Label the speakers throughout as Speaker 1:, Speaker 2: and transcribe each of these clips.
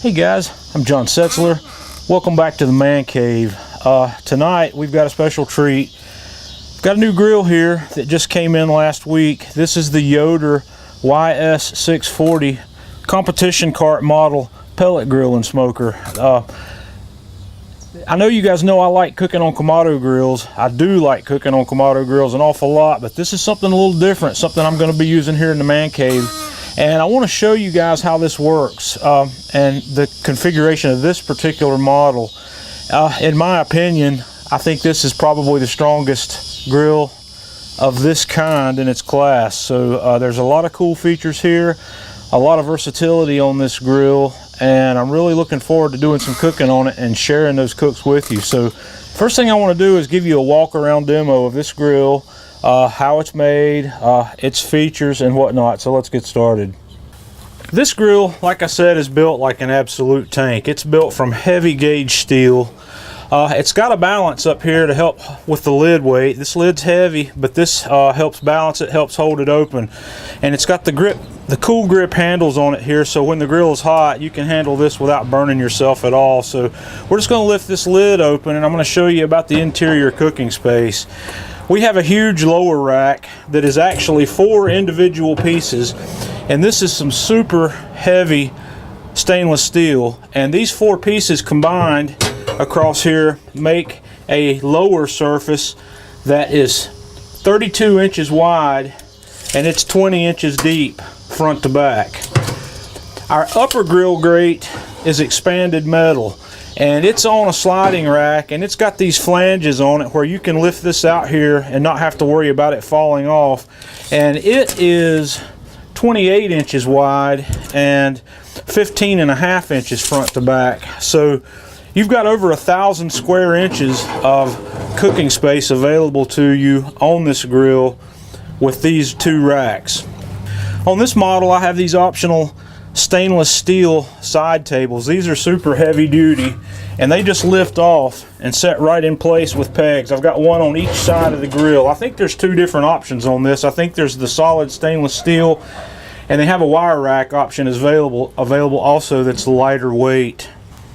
Speaker 1: Hey guys, I'm John Setzler. Welcome back to the Man Cave. Tonight we've got a special treat. Got a new grill here that just came in last week. This is the Yoder YS640 competition cart model pellet grill and smoker. I know you guys know I like cooking on Kamado grills. I do like cooking on Kamado grills an awful lot, but this is something a little different, something I'm going to be using here in the Man Cave. And I want to show you guys how this works and the configuration of this particular model. In my opinion, I think this is probably the strongest grill of this kind in its class. So there's a lot of cool features here, a lot of versatility on this grill, and I'm really looking forward to doing some cooking on it and sharing those cooks with you. So first thing I want to do is give you a walk around demo of this grill, how it's made, its features and whatnot. So let's get started. This grill, like I said, is built like an absolute tank. It's built from heavy gauge steel. It's got a balance up here to help with the lid weight. This lid's heavy, but this helps balance it, helps hold it open. And it's got the grip, the cool grip handles on it here, so when the grill is hot, you can handle this without burning yourself at all. So we're just going to lift this lid open, and I'm going to show you about the interior cooking space. We have a huge lower rack that is actually 4 individual pieces, and this is some super heavy stainless steel, and these 4 pieces combined across here make a lower surface that is 32 inches wide and it's 20 inches deep front to back. Our upper grill grate is expanded metal, and it's on a sliding rack, and it's got these flanges on it where you can lift this out here and not have to worry about it falling off. And it is 28 inches wide and 15.5 inches front to back. So you've got over 1,000 square inches of cooking space available to you on this grill with these 2 racks. On this model, I have these optional stainless steel side tables. These are super heavy duty, and they just lift off and set right in place with pegs. I've got one on each side of the grill. I think there's 2 different options on this. I think there's the solid stainless steel, and they have a wire rack option available also that's lighter weight.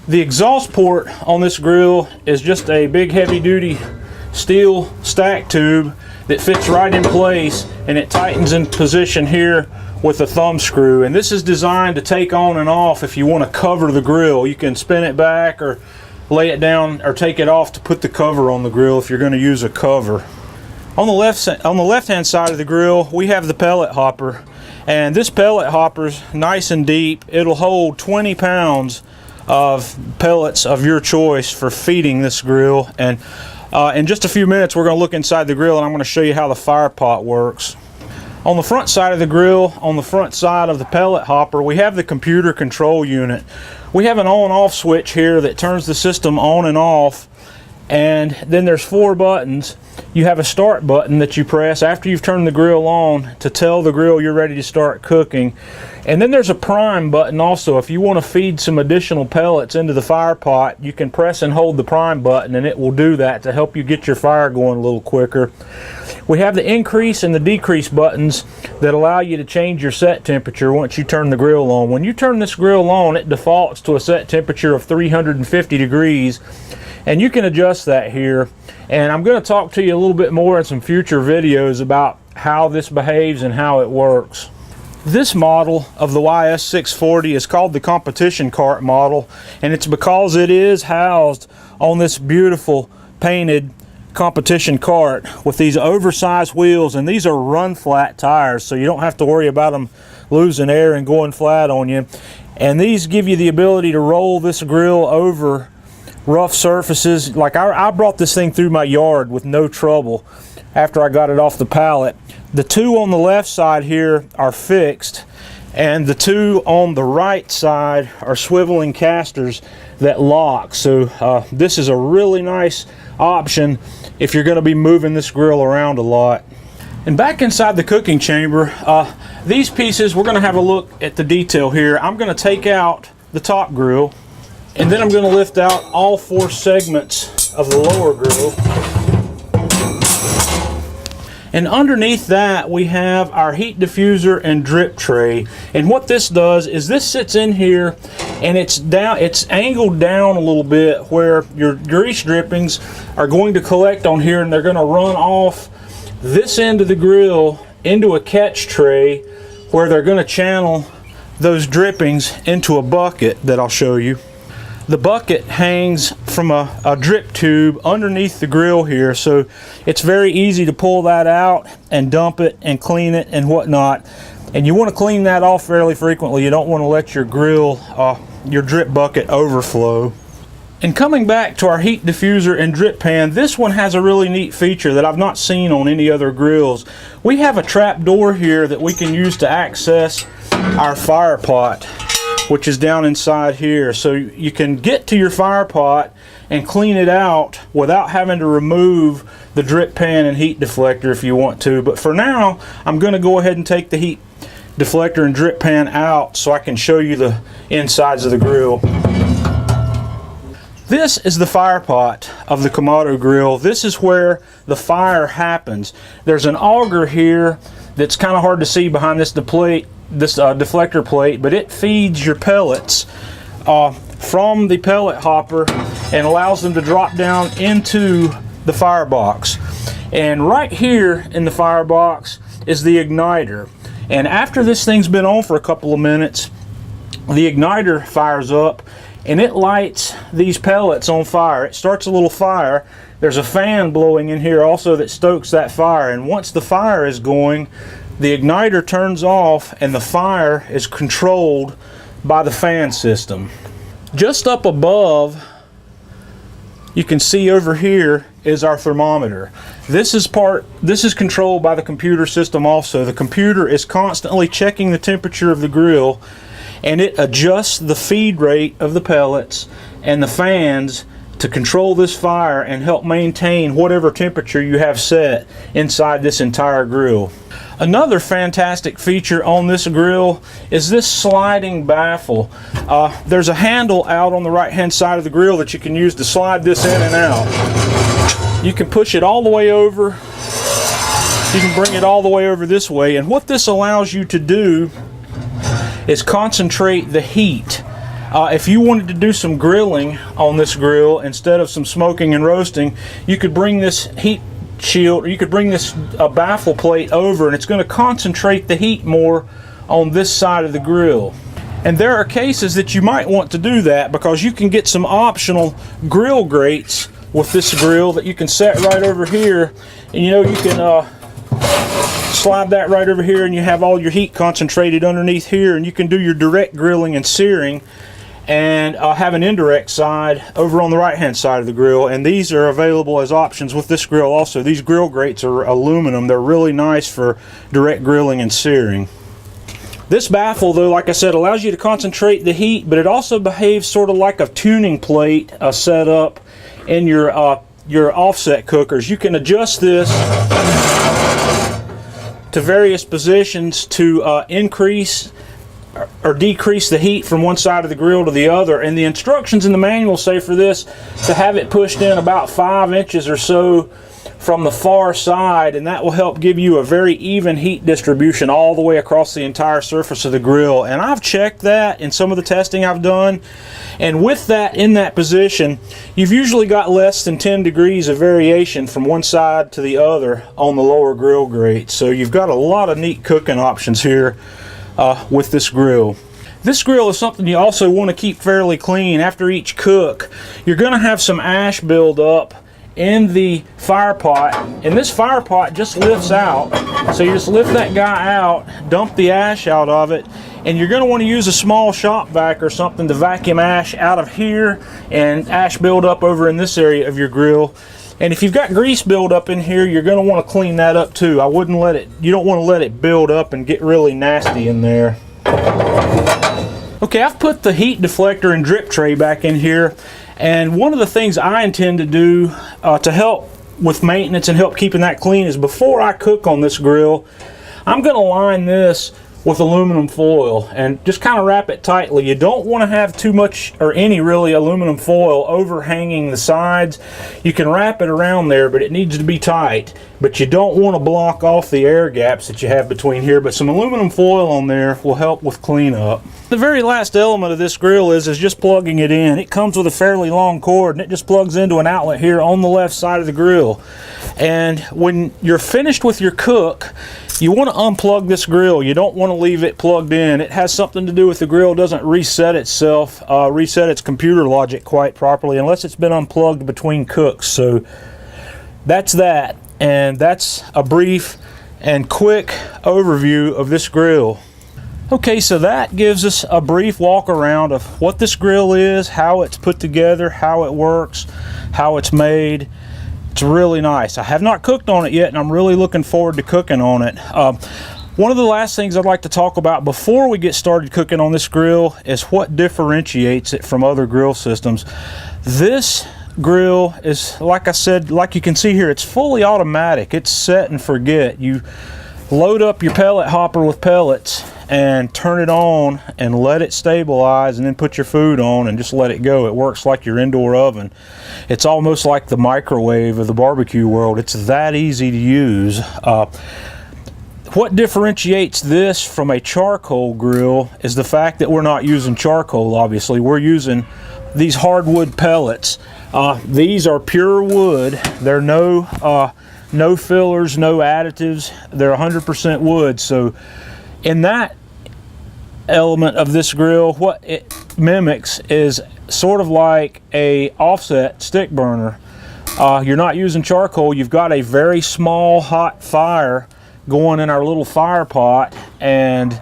Speaker 1: The exhaust port on this grill is just a big heavy duty steel stack tube that fits right in place, and it tightens in position here with a thumb screw. And this is designed to take on and off if you want to cover the grill. You can spin it back or lay it down or take it off to put the cover on the grill if you're going to use a cover. On the left hand side of the grill, we have the pellet hopper, and this pellet hopper's nice and deep. It'll hold 20 pounds of pellets of your choice for feeding this grill. And in just a few minutes we're going to look inside the grill, and I'm going to show you how the fire pot works. On the front side of the grill, on the front side of the pellet hopper, we have the computer control unit. We have an on-off switch here that turns the system on and off, and then there's 4 buttons. You have a start button that you press after you've turned the grill on to tell the grill you're ready to start cooking. And then there's a prime button also. If you want to feed some additional pellets into the fire pot, you can press and hold the prime button, and it will do that to help you get your fire going a little quicker. We have the increase and the decrease buttons that allow you to change your set temperature once you turn the grill on. When you turn this grill on, it defaults to a set temperature of 350 degrees, and you can adjust that here. And I'm going to talk to you a little bit more in some future videos about how this behaves and how it works. This model of the YS640 is called the competition cart model, and it's because it is housed on this beautiful painted competition cart with these oversized wheels, and these are run flat tires, so you don't have to worry about them losing air and going flat on you. And these give you the ability to roll this grill over rough surfaces. Like I brought this thing through my yard with no trouble after I got it off the pallet. The 2 on the left side here are fixed, and the 2 on the right side are swiveling casters that lock. So this is a really nice option if you're going to be moving this grill around a lot. And back inside the cooking chamber, these pieces, we're going to have a look at the detail here. I'm going to take out the top grill, and then I'm going to lift out all 4 segments of the lower grill. And underneath that we have our heat diffuser and drip tray. And what this does is this sits in here and it's angled down a little bit where your grease drippings are going to collect on here, and they're going to run off this end of the grill into a catch tray where they're going to channel those drippings into a bucket that I'll show you. The bucket hangs from a drip tube underneath the grill here, so it's very easy to pull that out and dump it and clean it and whatnot. And you want to clean that off fairly frequently. You don't want to let your grill, your drip bucket overflow. And coming back to our heat diffuser and drip pan, this one has a really neat feature that I've not seen on any other grills. We have a trap door here that we can use to access our fire pot, which is down inside here. So you can get to your fire pot and clean it out without having to remove the drip pan and heat deflector if you want to. But for now, I'm going to go ahead and take the heat deflector and drip pan out so I can show you the insides of the grill. This is the fire pot of the Kamado grill. This is where the fire happens. There's an auger here that's kind of hard to see behind this deflector plate, but it feeds your pellets from the pellet hopper and allows them to drop down into the firebox. And right here in the firebox is the igniter. And after this thing's been on for a couple of minutes, the igniter fires up and it lights these pellets on fire. It starts a little fire. There's a fan blowing in here also that stokes that fire. And once the fire is going, the igniter turns off and the fire is controlled by the fan system. Just up above, you can see over here is our thermometer. This is controlled by the computer system also. The computer is constantly checking the temperature of the grill, and it adjusts the feed rate of the pellets and the fans to control this fire and help maintain whatever temperature you have set inside this entire grill. Another fantastic feature on this grill is this sliding baffle. There's a handle out on the right hand side of the grill that you can use to slide this in and out. You can push it all the way over. You can bring it all the way over this way, and what this allows you to do is concentrate the heat. If you wanted to do some grilling on this grill instead of some smoking and roasting, you could bring this heat shield, or you could bring this baffle plate over, and it's going to concentrate the heat more on this side of the grill. And there are cases that you might want to do that, because you can get some optional grill grates with this grill that you can set right over here, and you know, you can slide that right over here and you have all your heat concentrated underneath here, and you can do your direct grilling and searing and have an indirect side over on the right hand side of the grill. And these are available as options with this grill also. These grill grates are aluminum. They're really nice for direct grilling and searing. This baffle, though, like I said, allows you to concentrate the heat, but it also behaves sort of like a tuning plate set up in your offset cookers. You can adjust this to various positions to increase or decrease the heat from one side of the grill to the other. And the instructions in the manual say for this to have it pushed in about 5 inches or so from the far side, and that will help give you a very even heat distribution all the way across the entire surface of the grill. And I've checked that in some of the testing I've done, and with that in that position, you've usually got less than 10 degrees of variation from one side to the other on the lower grill grate. So you've got a lot of neat cooking options here with this grill. This grill is something you also want to keep fairly clean. After each cook, you're going to have some ash build up in the fire pot, and this fire pot just lifts out. So you just lift that guy out, dump the ash out of it, and you're going to want to use a small shop vac or something to vacuum ash out of here and ash build up over in this area of your grill. And if you've got grease build up in here, you're going to want to clean that up too. You don't want to let it build up and get really nasty in there. Okay, I've put the heat deflector and drip tray back in here, and one of the things I intend to do to help with maintenance and help keeping that clean is before I cook on this grill, I'm going to line this with aluminum foil, and just kind of wrap it tightly. You don't want to have too much or any really aluminum foil overhanging the sides. You can wrap it around there, but it needs to be tight. But you don't want to block off the air gaps that you have between here, but some aluminum foil on there will help with cleanup. The very last element of this grill is just plugging it in. It comes with a fairly long cord, and it just plugs into an outlet here on the left side of the grill. And when you're finished with your cook, you want to unplug this grill. You don't want to leave it plugged in. It has something to do with the grill doesn't reset itself, reset its computer logic quite properly unless it's been unplugged between cooks. So that's that, and that's a brief and quick overview of this grill. Okay, so that gives us a brief walk around of what this grill is, how it's put together, how it works, how it's made. It's really nice. I have not cooked on it yet, and I'm really looking forward to cooking on it. One of the last things I'd like to talk about before we get started cooking on this grill is what differentiates it from other grill systems. This grill is, like I said, like you can see here, it's fully automatic. It's set and forget. You load up your pellet hopper with pellets and turn it on and let it stabilize, and then put your food on and just let it go. It works like your indoor oven. It's almost like the microwave of the barbecue world. It's that easy to use. What differentiates this from a charcoal grill is the fact that we're not using charcoal, obviously. We're using these hardwood pellets. These are pure wood. They're no fillers, no additives. They're 100% wood. So in that element of this grill, what it mimics is sort of like a offset stick burner. You're not using charcoal. You've got a very small hot fire going in our little fire pot, and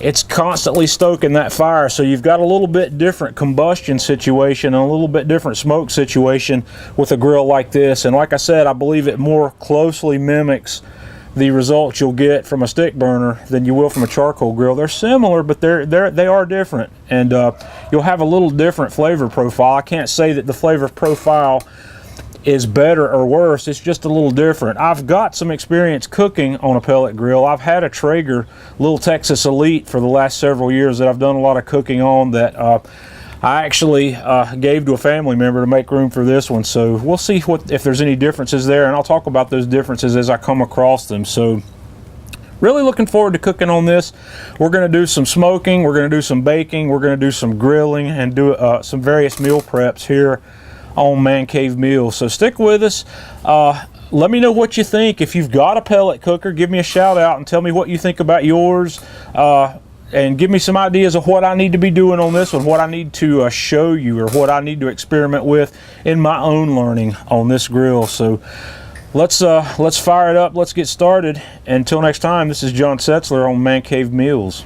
Speaker 1: it's constantly stoking that fire. So you've got a little bit different combustion situation and a little bit different smoke situation with a grill like this. And like I said, I believe it more closely mimics the results you'll get from a stick burner than you will from a charcoal grill. They're similar, but they are different, and you'll have a little different flavor profile. I can't say that the flavor profile is better or worse. It's just a little different. I've got some experience cooking on a pellet grill. I've had a Traeger Little Texas Elite for the last several years that I've done a lot of cooking on, that I actually gave to a family member to make room for this one. So we'll see if there's any differences there, and I'll talk about those differences as I come across them. So really looking forward to cooking on this. We're going to do some smoking, we're going to do some baking, we're going to do some grilling, and do some various meal preps here on Man Cave Meals. So stick with us. Let me know what you think. If you've got a pellet cooker, give me a shout out and tell me what you think about yours. And give me some ideas of what I need to be doing on this one, what I need to show you, or what I need to experiment with in my own learning on this grill. So let's fire it up. Let's get started. Until next time, this is John Setzler on Man Cave Meals.